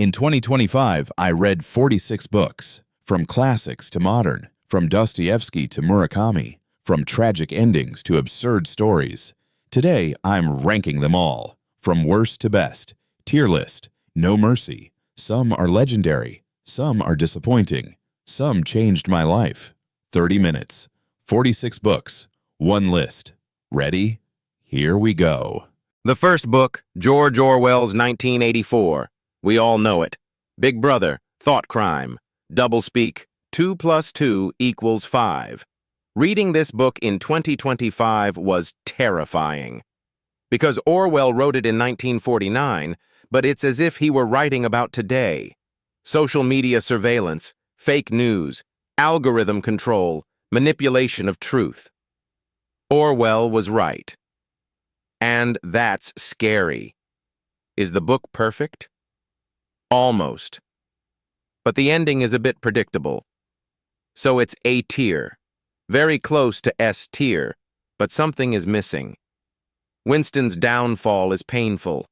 In 2025, I read 46 books, from classics to modern, from Dostoevsky to Murakami, from tragic endings to absurd stories. Today, I'm ranking them all, from worst to best, tier list, no mercy. Some are legendary, some are disappointing, some changed my life. 30 minutes, 46 books, one list. Ready? Here we go. The first book, George Orwell's 1984. We all know it. Big Brother, thought crime, doublespeak, 2 + 2 = 5. Reading this book in 2025 was terrifying. Because Orwell wrote it in 1949, but it's as if he were writing about today. Social media surveillance, fake news, algorithm control, manipulation of truth. Orwell was right. And that's scary. Is the book perfect? Almost. But the ending is a bit predictable. So it's A tier. Very close to S tier, but something is missing. Winston's downfall is painful.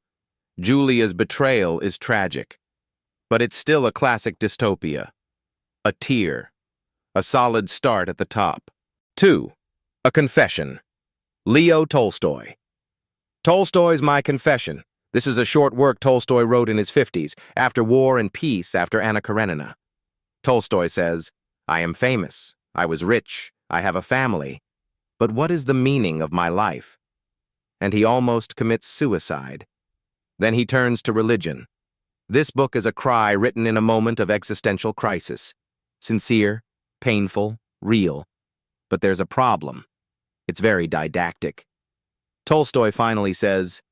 Julia's betrayal is tragic. But it's still a classic dystopia. A tier. A solid start at the top. 2. A Confession. Leo Tolstoy. Tolstoy's My Confession. This is a short work Tolstoy wrote in his 50s, after War and Peace, after Anna Karenina. Tolstoy says, "I am famous, I was rich, I have a family, but what is the meaning of my life?" And he almost commits suicide. Then he turns to religion. This book is a cry written in a moment of existential crisis. Sincere, painful, real. But there's a problem. It's very didactic. Tolstoy finally says,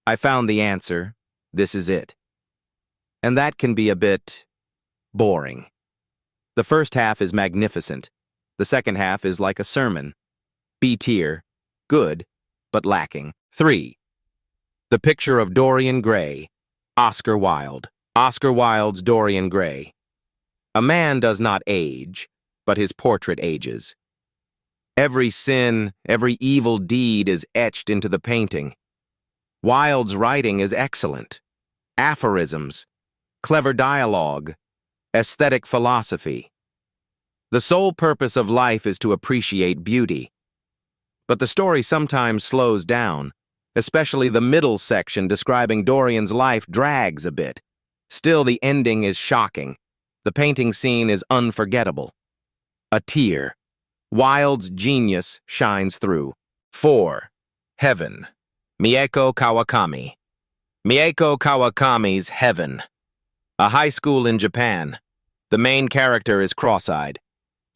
"I found the answer. This is it." And that can be a bit boring. The first half is magnificent. The second half is like a sermon. B tier, good, but lacking. 3. The Picture of Dorian Gray. Oscar Wilde. Oscar Wilde's Dorian Gray. A man does not age, but his portrait ages. Every sin, every evil deed is etched into the painting. Wilde's writing is excellent. Aphorisms, clever dialogue, aesthetic philosophy. The sole purpose of life is to appreciate beauty. But the story sometimes slows down, especially the middle section describing Dorian's life drags a bit. Still, the ending is shocking. The painting scene is unforgettable. A tear. Wilde's genius shines through. 4. Heaven. Mieko Kawakami. Mieko Kawakami's Heaven. A high school in Japan. The main character is cross-eyed,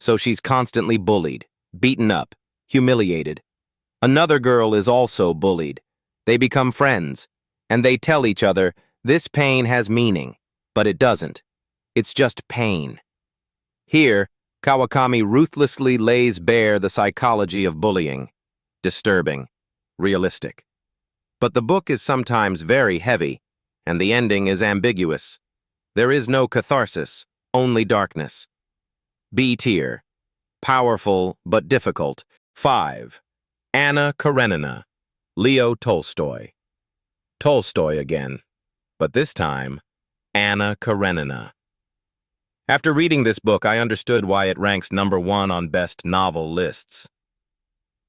so she's constantly bullied, beaten up, humiliated. Another girl is also bullied. They become friends, and they tell each other, this pain has meaning, but it doesn't. It's just pain. Here, Kawakami ruthlessly lays bare the psychology of bullying. Disturbing. Realistic. But the book is sometimes very heavy, and the ending is ambiguous. There is no catharsis, only darkness. B tier. Powerful but difficult. 5. Anna Karenina. Leo Tolstoy. Tolstoy again, but this time, Anna Karenina. After reading this book, I understood why it ranks #1 on best novel lists.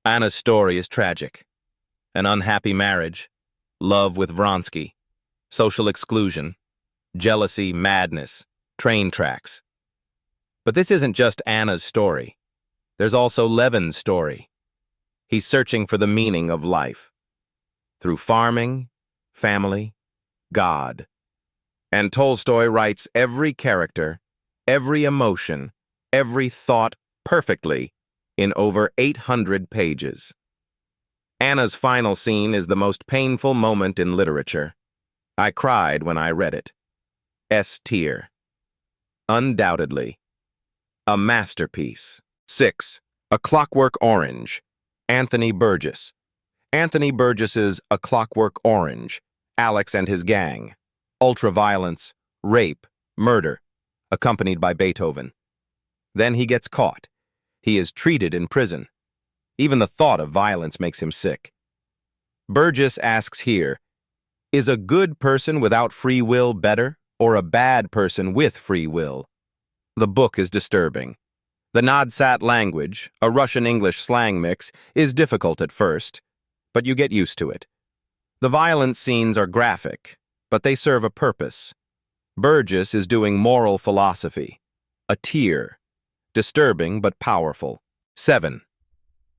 Anna's story is tragic. An unhappy marriage, love with Vronsky, social exclusion, jealousy, madness, train tracks. But this isn't just Anna's story. There's also Levin's story. He's searching for the meaning of life. Through farming, family, God. And Tolstoy writes every character, every emotion, every thought perfectly in over 800 pages. Anna's final scene is the most painful moment in literature. I cried when I read it. S tier. Undoubtedly. A masterpiece. 6. A Clockwork Orange. Anthony Burgess. Anthony Burgess's A Clockwork Orange. Alex and his gang. Ultraviolence, rape, murder, accompanied by Beethoven. Then he gets caught. He is treated in prison. Even the thought of violence makes him sick. Burgess asks here, is a good person without free will better, or a bad person with free will. The book is disturbing. The Nadsat language, a Russian-English slang mix, is difficult at first, but you get used to it. The violent scenes are graphic, but they serve a purpose. Burgess is doing moral philosophy. A tear. Disturbing but powerful. 7.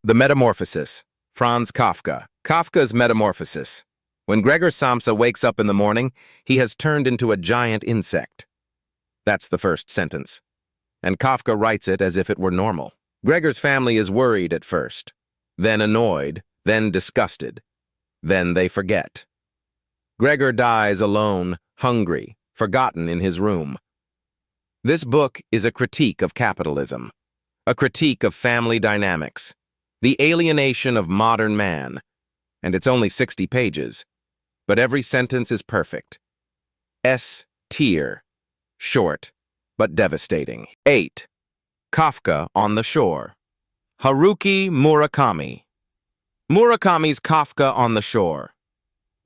The Metamorphosis. Franz Kafka. Kafka's Metamorphosis. When Gregor Samsa wakes up in the morning, he has turned into a giant insect. That's the first sentence. And Kafka writes it as if it were normal. Gregor's family is worried at first, then annoyed, then disgusted. Then they forget. Gregor dies alone, hungry, forgotten in his room. This book is a critique of capitalism, a critique of family dynamics, the alienation of modern man, and it's only 60 pages, but every sentence is perfect. Tier, short, but devastating. 8. Kafka on the Shore. Haruki Murakami. Murakami's Kafka on the Shore.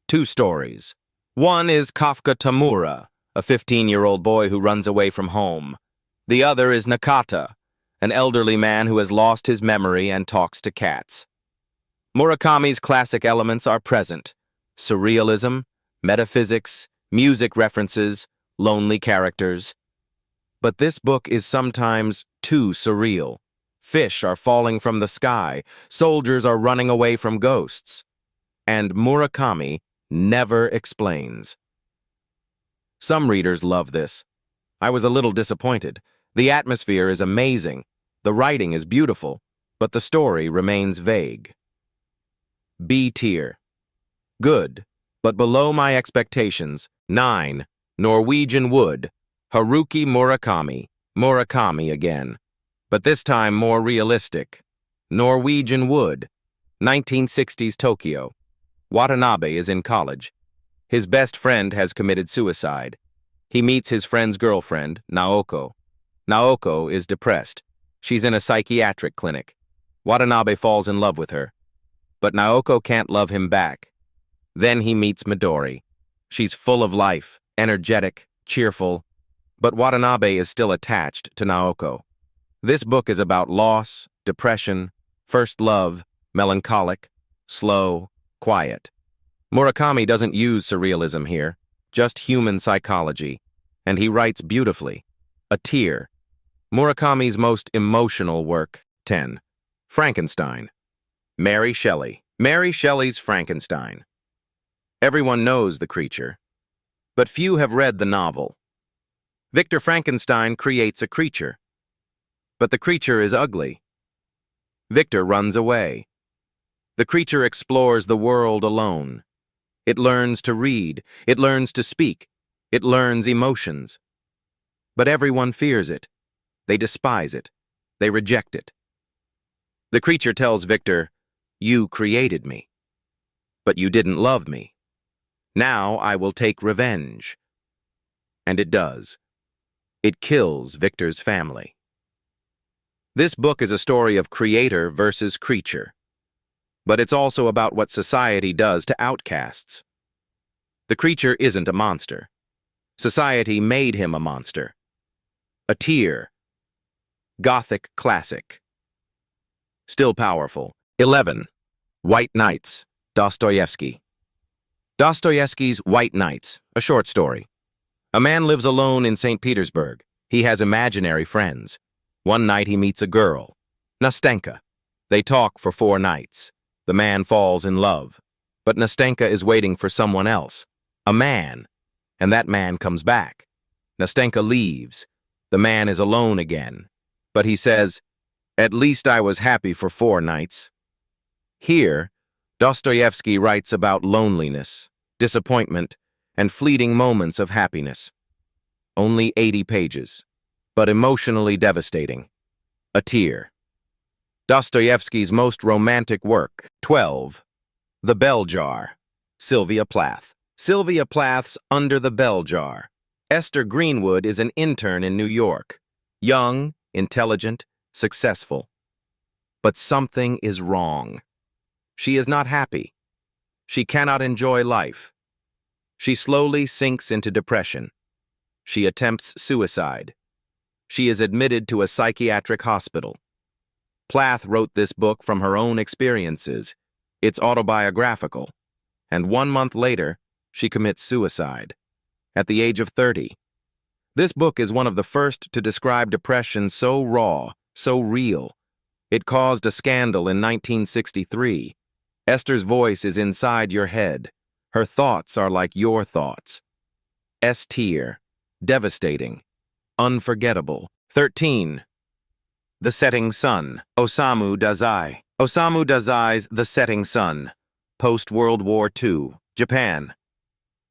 2 stories. One is Kafka Tamura, a 15-year-old boy who runs away from home. The other is Nakata, an elderly man who has lost his memory and talks to cats. Murakami's classic elements are present: surrealism, metaphysics, music references, lonely characters. But this book is sometimes too surreal. Fish are falling from the sky, soldiers are running away from ghosts. And Murakami never explains. Some readers love this. I was a little disappointed. The atmosphere is amazing, the writing is beautiful, but the story remains vague. B tier. Good, but below my expectations. 9. Norwegian Wood. Haruki Murakami. Murakami again. But this time more realistic. Norwegian Wood. 1960s Tokyo. Watanabe is in college. His best friend has committed suicide. He meets his friend's girlfriend, Naoko. Naoko is depressed. She's in a psychiatric clinic. Watanabe falls in love with her. But Naoko can't love him back. Then he meets Midori. She's full of life, energetic, cheerful. But Watanabe is still attached to Naoko. This book is about loss, depression, first love, melancholic, slow, quiet. Murakami doesn't use surrealism here, just human psychology, and he writes beautifully. A tear. Murakami's most emotional work. 10. Frankenstein. Mary Shelley. Mary Shelley's Frankenstein. Everyone knows the creature, but few have read the novel. Victor Frankenstein creates a creature, but the creature is ugly. Victor runs away. The creature explores the world alone. It learns to read, it learns to speak, it learns emotions. But everyone fears it. They despise it. They reject it. The creature tells Victor, "You created me, but you didn't love me. Now I will take revenge." And it does. It kills Victor's family. This book is a story of creator versus creature. But it's also about what society does to outcasts. The creature isn't a monster. Society made him a monster. A tear. Gothic classic. Still powerful. 11. White Nights. Dostoevsky. Dostoevsky's White Nights, a short story. A man lives alone in St. Petersburg. He has imaginary friends. One night he meets a girl, Nastenka. They talk for 4 nights. The man falls in love. But Nastenka is waiting for someone else, a man, and that man comes back. Nastenka leaves. The man is alone again. But he says, "At least I was happy for 4 nights." Here, Dostoevsky writes about loneliness, disappointment, and fleeting moments of happiness. Only 80 pages, but emotionally devastating. A tear. Dostoevsky's most romantic work. 12. The Bell Jar. Sylvia Plath. Sylvia Plath's Under the Bell Jar. Esther Greenwood is an intern in New York. Young, intelligent, successful. But something is wrong. She is not happy. She cannot enjoy life. She slowly sinks into depression. She attempts suicide. She is admitted to a psychiatric hospital. Plath wrote this book from her own experiences. It's autobiographical. And 1 month later, she commits suicide. At the age of 30. This book is one of the first to describe depression so raw, so real. It caused a scandal in 1963. Esther's voice is inside your head. Her thoughts are like your thoughts. S-tier. Devastating. Unforgettable. 13. The Setting Sun. Osamu Dazai. Osamu Dazai's The Setting Sun. Post-World War II. Japan.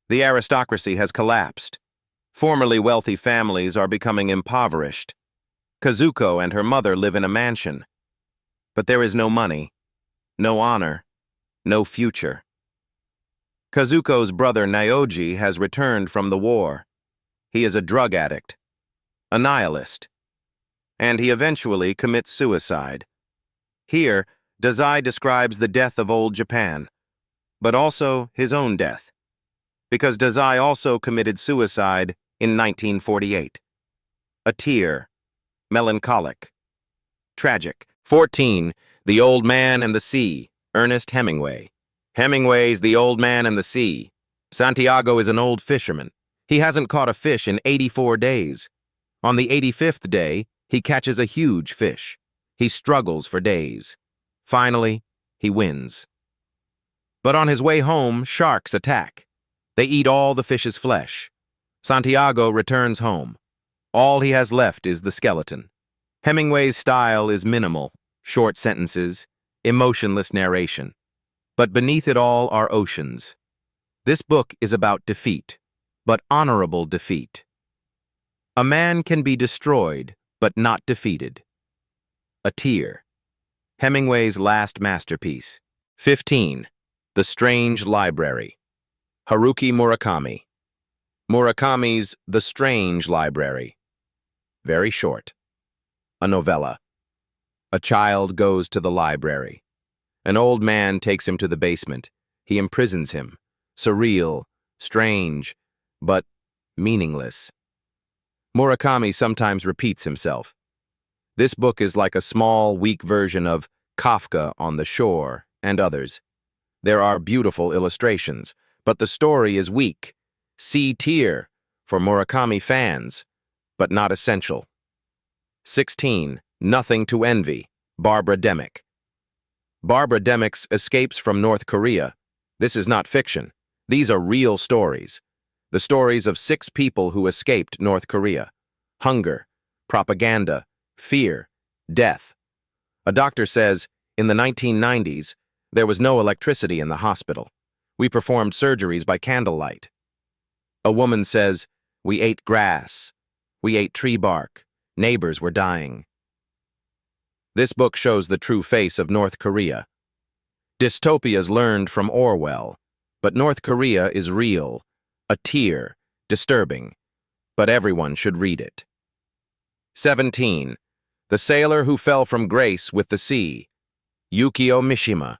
The aristocracy has collapsed. Formerly wealthy families are becoming impoverished. Kazuko and her mother live in a mansion. But there is no money, no honor, no future. Kazuko's brother Naoji has returned from the war. He is a drug addict, a nihilist, and he eventually commits suicide. Here, Dazai describes the death of old Japan, but also his own death, because Dazai also committed suicide in 1948. A tear, melancholic, tragic. 14. The Old Man and the Sea. Ernest Hemingway. Hemingway's The Old Man and the Sea. Santiago is an old fisherman. He hasn't caught a fish in 84 days. On the 85th day, he catches a huge fish. He struggles for days. Finally, he wins. But on his way home, sharks attack. They eat all the fish's flesh. Santiago returns home. All he has left is the skeleton. Hemingway's style is minimal, short sentences, emotionless narration. But beneath it all are oceans. This book is about defeat, but honorable defeat. A man can be destroyed, but not defeated. A tear. Hemingway's last masterpiece. 15. The Strange Library. Haruki Murakami. Murakami's The Strange Library. Very short. A novella. A child goes to the library. An old man takes him to the basement. He imprisons him. Surreal, strange, but meaningless. Murakami sometimes repeats himself. This book is like a small, weak version of Kafka on the Shore and others. There are beautiful illustrations, but the story is weak. C tier for Murakami fans, but not essential. 16. Nothing to Envy. Barbara Demick. Barbara Demick's escapes from North Korea. This is not fiction. These are real stories. The stories of 6 people who escaped North Korea. Hunger, propaganda, fear, death. A doctor says, in the 1990s, there was no electricity in the hospital. We performed surgeries by candlelight. A woman says, we ate grass. We ate tree bark. Neighbors were dying. This book shows the true face of North Korea. Dystopias learned from Orwell, but North Korea is real, a tear, disturbing, but everyone should read it. 17. The Sailor Who Fell from Grace with the Sea. Yukio Mishima.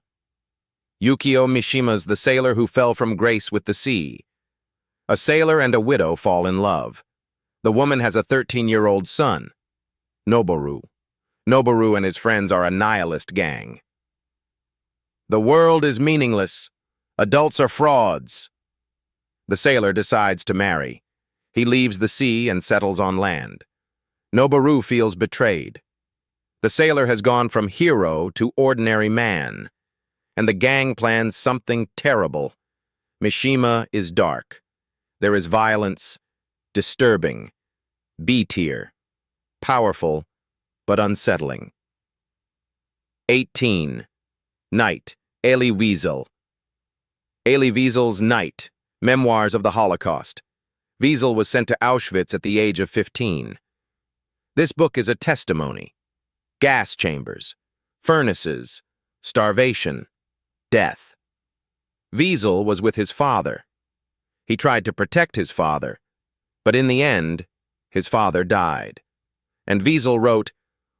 Yukio Mishima's The Sailor Who Fell from Grace with the Sea. A sailor and a widow fall in love. The woman has a 13-year-old son, Noboru. Noboru and his friends are a nihilist gang. The world is meaningless. Adults are frauds. The sailor decides to marry. He leaves the sea and settles on land. Noboru feels betrayed. The sailor has gone from hero to ordinary man, and the gang plans something terrible. Mishima is dark. There is violence, disturbing, B-tier, powerful, but unsettling. 18. Night, Elie Wiesel. Elie Wiesel's Night, Memoirs of the Holocaust. Wiesel was sent to Auschwitz at the age of 15. This book is a testimony. Gas chambers, furnaces, starvation, death. Wiesel was with his father. He tried to protect his father, but in the end, his father died. And Wiesel wrote,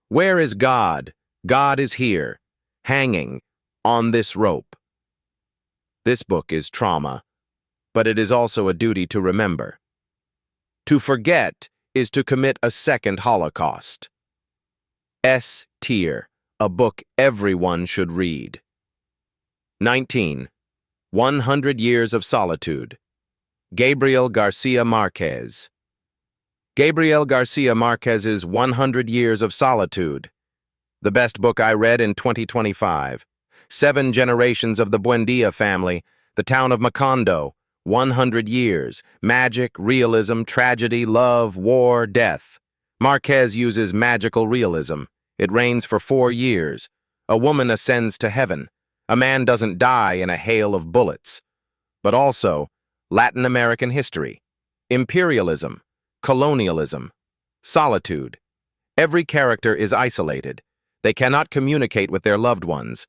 "Where is God? God is here, hanging on this rope." This book is trauma, but it is also a duty to remember. To forget is to commit a second Holocaust. S tier, a book everyone should read. 19. 100 Years of Solitude. Gabriel Garcia Marquez. Gabriel Garcia Marquez's 100 Years of Solitude. The best book I read in 2025. 7 generations of the Buendia family, the town of Macondo, 100 years, magic, realism, tragedy, love, war, death. Marquez uses magical realism. It rains for 4 years. A woman ascends to heaven. A man doesn't die in a hail of bullets. But also, Latin American history, imperialism, colonialism, solitude. Every character is isolated. They cannot communicate with their loved ones.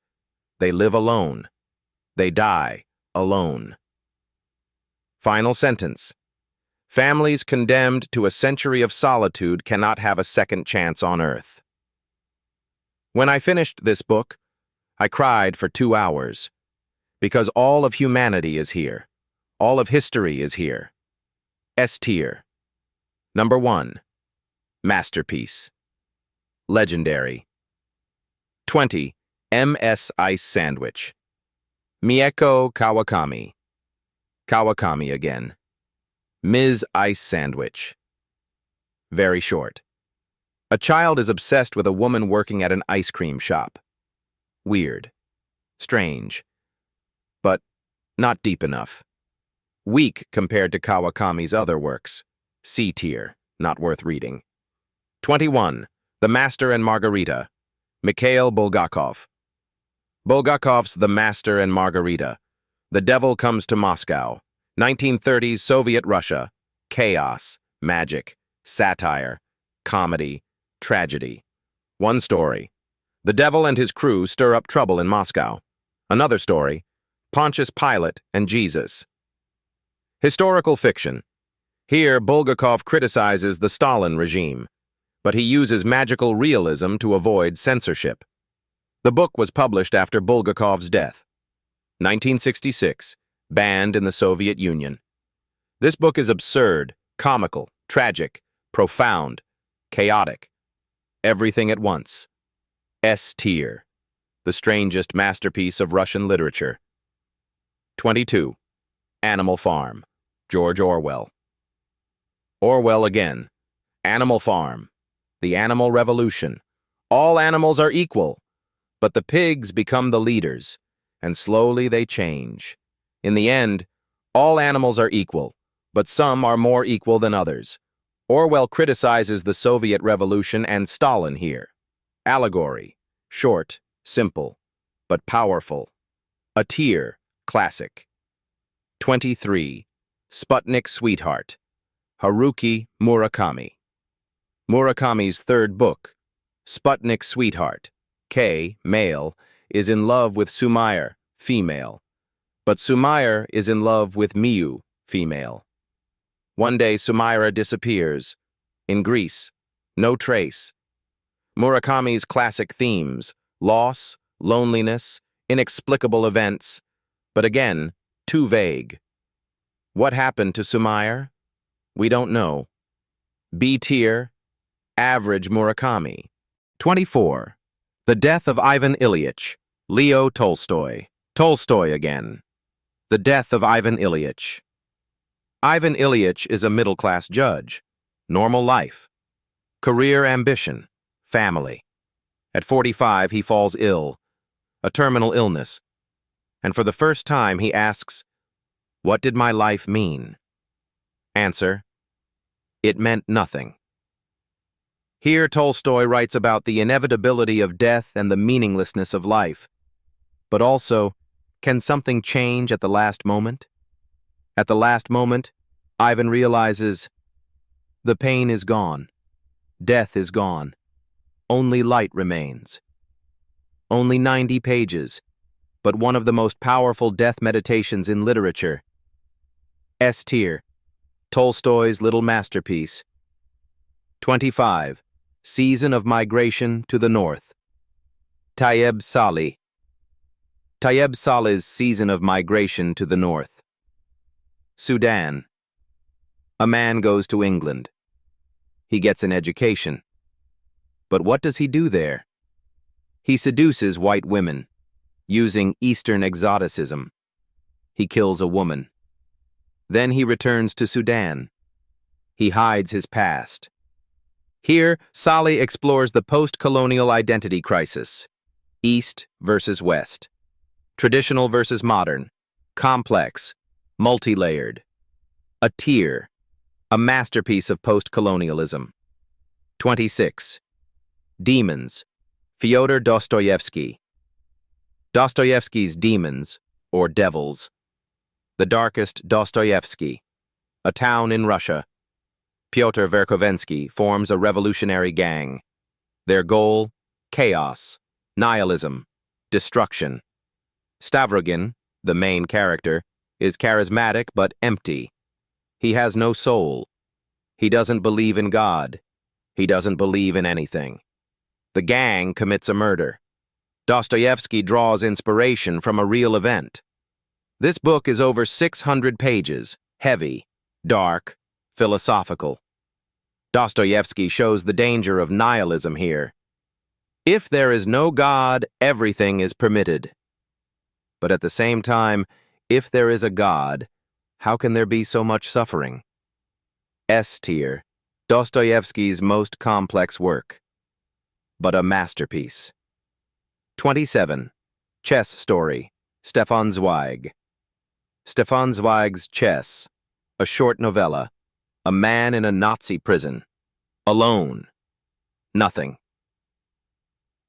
They live alone. They die alone. Final sentence. Families condemned to a century of solitude cannot have a second chance on earth. When I finished this book, I cried for 2 hours, because all of humanity is here. All of history is here. S tier. Number 1. Masterpiece. Legendary. 20. MS Ice Sandwich. Mieko Kawakami. Kawakami again. Ms. Ice Sandwich. Very short. A child is obsessed with a woman working at an ice cream shop. Weird. Strange. But not deep enough. Weak compared to Kawakami's other works. C tier. Not worth reading. 21. The Master and Margarita. Mikhail Bulgakov. Bulgakov's The Master and Margarita. The Devil Comes to Moscow. 1930s Soviet Russia. Chaos, magic, satire, comedy, tragedy. One story. The devil and his crew stir up trouble in Moscow. Another story. Pontius Pilate and Jesus. Historical fiction. Here, Bulgakov criticizes the Stalin regime, but he uses magical realism to avoid censorship. The book was published after Bulgakov's death. 1966, banned in the Soviet Union. This book is absurd, comical, tragic, profound, chaotic. Everything at once. S tier. The strangest masterpiece of Russian literature. 22. Animal Farm. George Orwell. Orwell again. Animal Farm. The animal revolution. All animals are equal, but the pigs become the leaders, and slowly they change. In the end, all animals are equal, but some are more equal than others. Orwell criticizes the Soviet Revolution and Stalin here. Allegory. Short, simple, but powerful. A tier. Classic. 23. Sputnik Sweetheart. Haruki Murakami. Murakami's third book, Sputnik Sweetheart. K, male, is in love with Sumair, female. But Sumair is in love with Miu, female. One day Sumaira disappears. In Greece, no trace. Murakami's classic themes, loss, loneliness, inexplicable events, but again, too vague. What happened to Sumair? We don't know. B tier, average Murakami. 24. The Death of Ivan Ilyich. Leo Tolstoy. Tolstoy again. The Death of Ivan Ilyich. Ivan Ilyich is a middle-class judge. Normal life. Career ambition. Family. At 45, he falls ill. A terminal illness. And for the first time, he asks, "What did my life mean?" Answer: it meant nothing. Here Tolstoy writes about the inevitability of death and the meaninglessness of life. But also, can something change at the last moment? At the last moment, Ivan realizes the pain is gone. Death is gone. Only light remains. Only 90 pages, but one of the most powerful death meditations in literature. S tier. Tolstoy's little masterpiece. 25. Season of Migration to the North. Tayeb Salih. Tayeb Salih's Season of Migration to the North. Sudan. A man goes to England. He gets an education. But what does he do there? He seduces white women, using Eastern exoticism. He kills a woman. Then he returns to Sudan. He hides his past. Here, Salih explores the post-colonial identity crisis. East versus West. Traditional versus modern. Complex. Multi-layered. A tier. A masterpiece of post-colonialism. 26. Demons. Fyodor Dostoevsky. Dostoevsky's Demons, or Devils. The Darkest Dostoevsky. A town in Russia. Pyotr Verkovensky forms a revolutionary gang. Their goal? Chaos, nihilism, destruction. Stavrogin, the main character, is charismatic but empty. He has no soul. He doesn't believe in God. He doesn't believe in anything. The gang commits a murder. Dostoevsky draws inspiration from a real event. This book is over 600 pages, heavy, dark, philosophical. Dostoevsky shows the danger of nihilism here. If there is no God, everything is permitted. But at the same time, if there is a God, how can there be so much suffering? S tier, Dostoevsky's most complex work, but a masterpiece. 27. Chess Story, Stefan Zweig. Stefan Zweig's Chess, a short novella. A man in a Nazi prison. Alone. Nothing.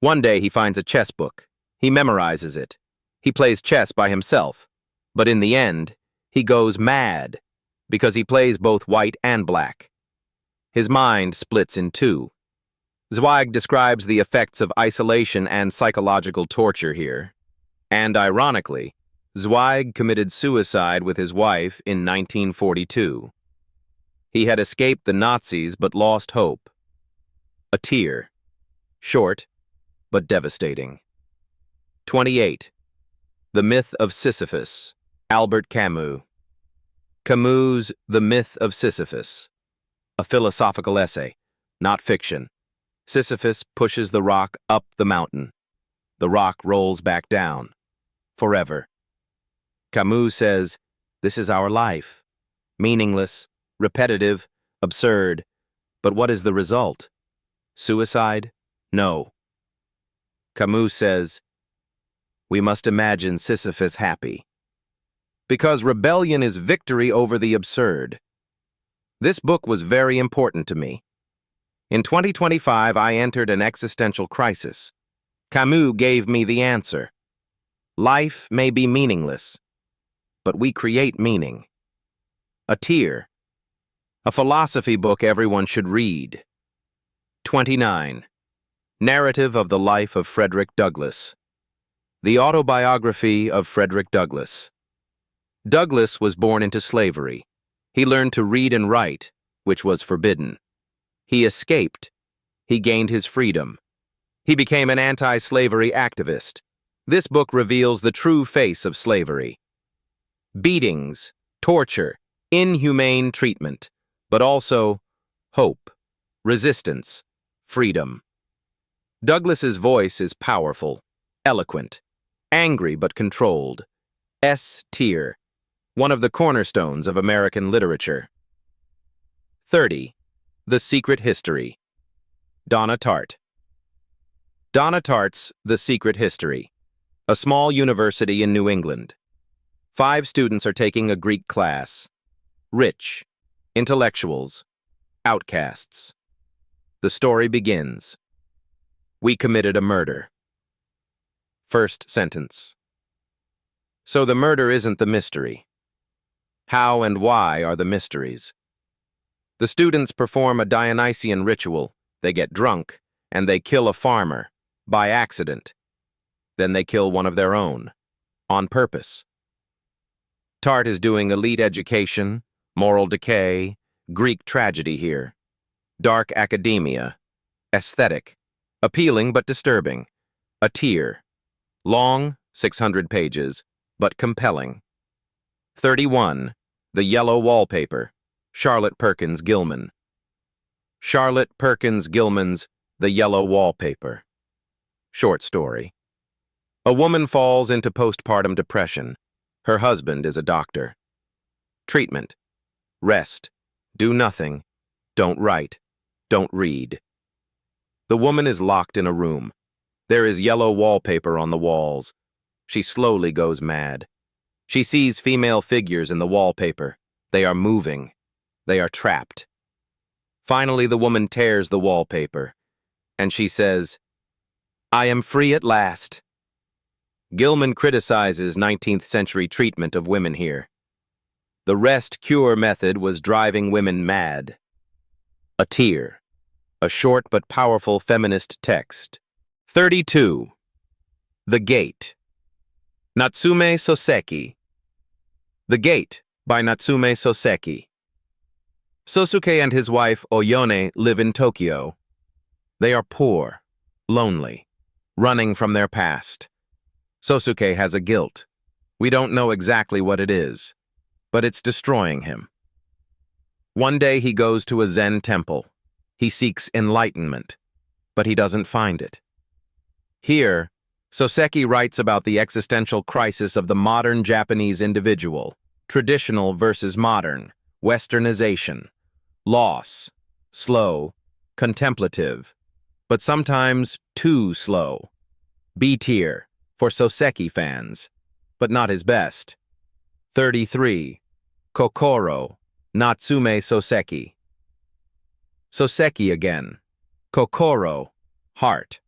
One day he finds a chess book. He memorizes it. He plays chess by himself. But in the end, he goes mad because he plays both white and black. His mind splits in two. Zweig describes the effects of isolation and psychological torture here. And ironically, Zweig committed suicide with his wife in 1942. He had escaped the Nazis but lost hope. A tear. Short, but devastating. 28. The Myth of Sisyphus, Albert Camus. Camus' The Myth of Sisyphus. A philosophical essay, not fiction. Sisyphus pushes the rock up the mountain. The rock rolls back down. Forever. Camus says, this is our life. Meaningless, repetitive, absurd. But what is the result? Suicide? No. Camus says, we must imagine Sisyphus happy. Because rebellion is victory over the absurd. This book was very important to me. In 2025, I entered an existential crisis. Camus gave me the answer. Life may be meaningless, but we create meaning. A tear. A philosophy book everyone should read. 29. Narrative of the Life of Frederick Douglass. The Autobiography of Frederick Douglass. Douglass was born into slavery. He learned to read and write, which was forbidden. He escaped. He gained his freedom. He became an anti-slavery activist. This book reveals the true face of slavery. Beatings, torture, inhumane treatment, but also hope, resistance, freedom. Douglass's voice is powerful, eloquent, angry but controlled. S tier, one of the cornerstones of American literature. 30. The Secret History. Donna Tartt. Donna Tartt's The Secret History. A small university in New England. 5 students are taking a Greek class. Rich, intellectuals, outcasts. The story begins. We committed a murder. First sentence. So the murder isn't the mystery. How and why are the mysteries? The students perform a Dionysian ritual. They get drunk, and they kill a farmer, by accident. Then they kill one of their own, on purpose. Tartt is doing elite education, moral decay, Greek tragedy here. Dark academia, aesthetic, appealing but disturbing. A tear. Long, 600 pages, but compelling. 31. The Yellow Wallpaper. Charlotte Perkins Gilman. Charlotte Perkins Gilman's The Yellow Wallpaper. Short story. A woman falls into postpartum depression. Her husband is a doctor. Treatment. Rest. Do nothing. Don't write. Don't read. The woman is locked in a room. There is yellow wallpaper on the walls. She slowly goes mad. She sees female figures in the wallpaper. They are moving. They are trapped. Finally, the woman tears the wallpaper, and she says, "I am free at last." Gilman criticizes 19th century treatment of women here. The rest-cure method was driving women mad. A tear. A short but powerful feminist text. 32. The Gate. Natsume Soseki. The Gate by Natsume Soseki. Sosuke and his wife Oyone live in Tokyo. They are poor, lonely, running from their past. Sosuke has a guilt. We don't know exactly what it is, but it's destroying him. One day he goes to a Zen temple. He seeks enlightenment, but he doesn't find it. Here, Soseki writes about the existential crisis of the modern Japanese individual, traditional versus modern, westernization, loss, slow, contemplative, but sometimes too slow. B tier for Soseki fans, but not his best. 33. Kokoro, Natsume Soseki. Soseki again. Kokoro, heart.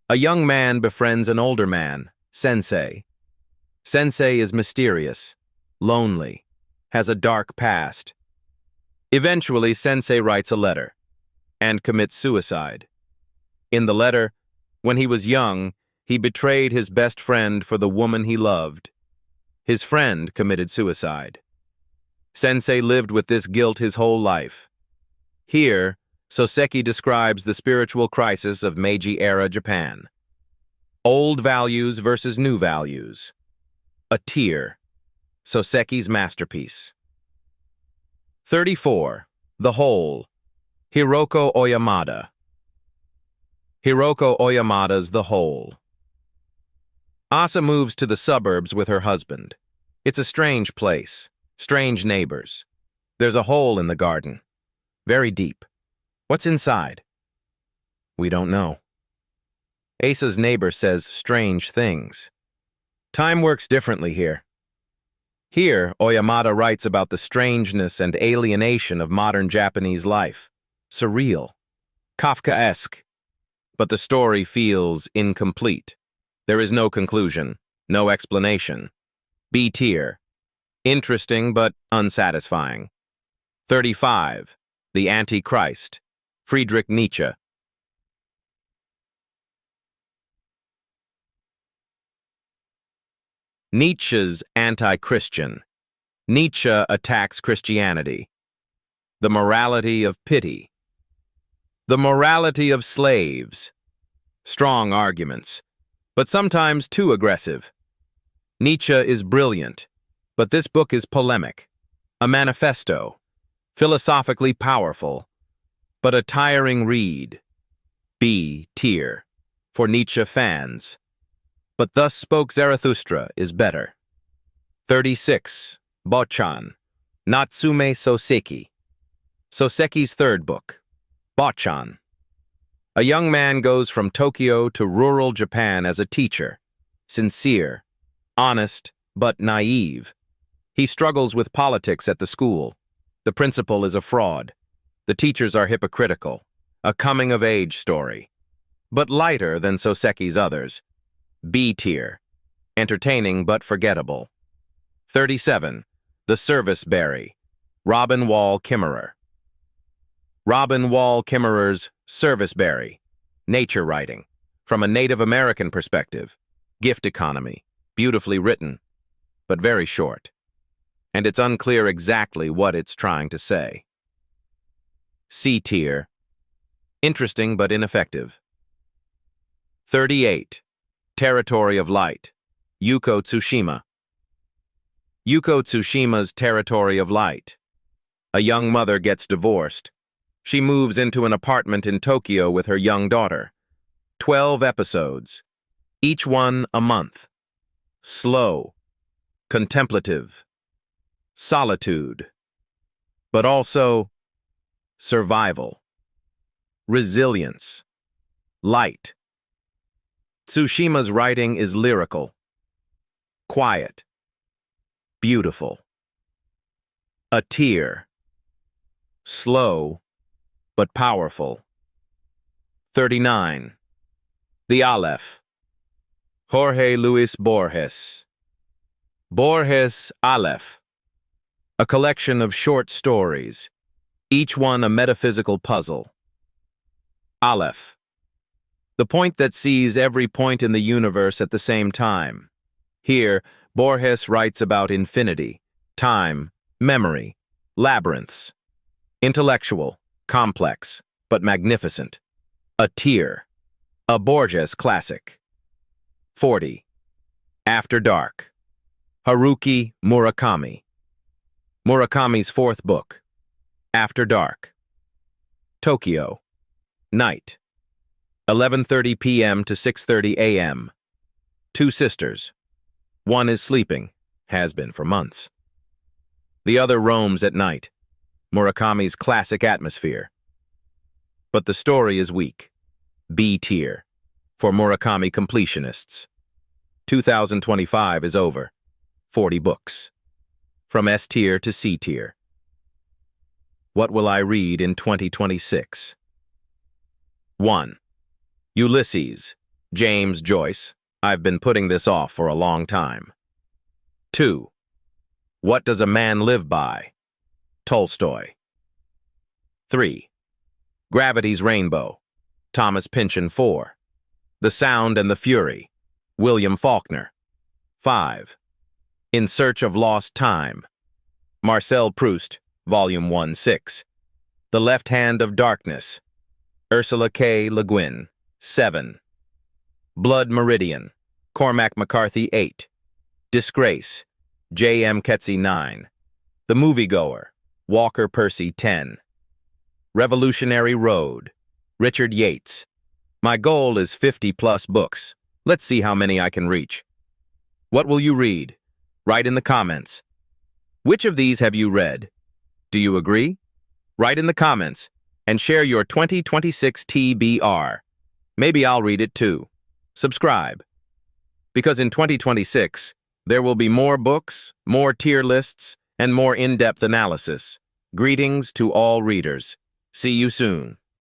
A young man befriends an older man, Sensei. Sensei is mysterious, lonely, has a dark past. Eventually, Sensei writes a letter and commits suicide. In the letter, when he was young, he betrayed his best friend for the woman he loved. His friend committed suicide. Sensei lived with this guilt his whole life. Here, Soseki describes the spiritual crisis of Meiji-era Japan. Old values versus new values. A tear. Soseki's masterpiece. 34. The Whole. Hiroko Oyamada. Hiroko Oyamada's The Whole. Asa moves to the suburbs with her husband. It's a strange place, strange neighbors. There's a hole in the garden, very deep. What's inside? We don't know. Asa's neighbor says strange things. Time works differently here. Here, Oyamada writes about the strangeness and alienation of modern Japanese life. Surreal. Kafkaesque. But the story feels incomplete. There is no conclusion, no explanation. B tier. Interesting but unsatisfying. 35. The Antichrist. Friedrich Nietzsche. Nietzsche's anti-Christian. Nietzsche attacks Christianity. The morality of pity. The morality of slaves. Strong arguments, but sometimes too aggressive. Nietzsche is brilliant, but this book is polemic, a manifesto, philosophically powerful, but a tiring read. B tier for Nietzsche fans. But Thus Spoke Zarathustra is better. 36. Bochan. Natsume Soseki. Soseki's third book. Bochan. A young man goes from Tokyo to rural Japan as a teacher. Sincere, honest, but naive. He struggles with politics at the school. The principal is a fraud. The teachers are hypocritical. A coming-of-age story. But lighter than Soseki's others. B tier. Entertaining but forgettable. 37. The Service Berry. Robin Wall Kimmerer. Robin Wall Kimmerer's Service Berry. Nature writing. From a Native American perspective. Gift economy. Beautifully written, but very short. And it's unclear exactly what it's trying to say. C tier. Interesting but ineffective. 38. Territory of Light. Yuko Tsushima. Yuko Tsushima's Territory of Light. A young mother gets divorced. She moves into an apartment in Tokyo with her young daughter. 12 episodes, each one a month. Slow, contemplative, solitude, but also survival, resilience, light. Tsushima's writing is lyrical, quiet, beautiful. A tear, slow but powerful. 39. The Aleph. Jorge Luis Borges. Borges' Aleph. A collection of short stories, each one a metaphysical puzzle. Aleph. The point that sees every point in the universe at the same time. Here, Borges writes about infinity, time, memory, labyrinths. Intellectual, complex, but magnificent. A tear. A Borges classic. 40. After Dark. Haruki Murakami. Murakami's fourth book. After Dark. Tokyo. Night. 11:30 p.m. to 6:30 a.m. Two sisters. One is sleeping, has been for months. The other roams at night. Murakami's classic atmosphere. But the story is weak. B tier. For Murakami completionists. 2025 is over. 40 books. From S tier to C tier. What will I read in 2026? 1. Ulysses, James Joyce. I've been putting this off for a long time. 2. What Does a Man Live By? Tolstoy. 3. Gravity's Rainbow. Thomas Pynchon. 4. The Sound and the Fury. William Faulkner. 5. In Search of Lost Time. Marcel Proust, Volume 1, 6. The Left Hand of Darkness. Ursula K. Le Guin. 7. Blood Meridian. Cormac McCarthy. 8. Disgrace. J. M. Ketzi. 9. The Moviegoer. Walker Percy. 10. Revolutionary Road. Richard Yates. My goal is 50+ books. Let's see how many I can reach. What will you read? Write in the comments. Which of these have you read? Do you agree? Write in the comments and share your 2026 TBR. Maybe I'll read it too. Subscribe. Because in 2026, there will be more books, more tier lists, and more in-depth analysis. Greetings to all readers. See you soon.